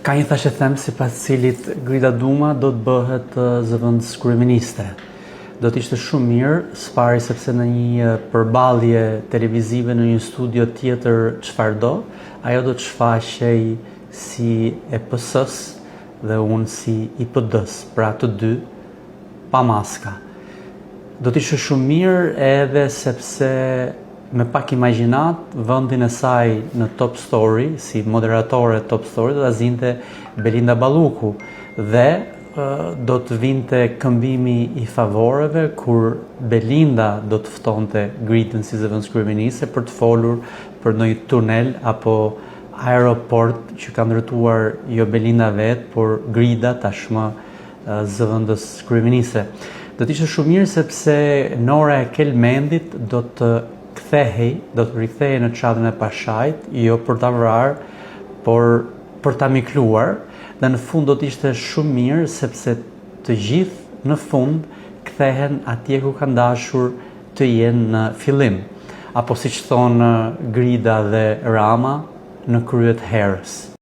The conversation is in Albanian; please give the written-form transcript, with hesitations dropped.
Ka një thashë them si pas cilit Grida Duma do të bëhet zëvendës kryeministe. Do të ishte shumë mirë, s'pari sepse në një përballje televizive në një studio tjetër çfarëdo, ajo do të shfaqej si EPS-s dhe unë si IPD-s, pra të dy pa maska. Do të ishte shumë mirë edhe sepse me pak imagjinat, vendin e saj në Top Story, si moderatore Top Story, do ta zinte Belinda Balluku dhe do të vinte këmbimi i favoreve kur Belinda do të ftonte Gridën si zëvendës kryeministe për të folur për një tunel apo aeroport që ka ndërtuar jo Belinda vetë, por Grida tashmë zëvendës kryeministe. Do të ishte shumë mirë sepse Nora e Kelmendit do të rikthehej në çadrën e Pashajt, jo për ta vrarë, por për ta mikluar, dhe në fund do të ishte shumë mirë sepse të gjithë në fund kthehen atje ku kanë dashur të jenë në fillim, apo siç thonë Grida dhe Rama, në kryet herës.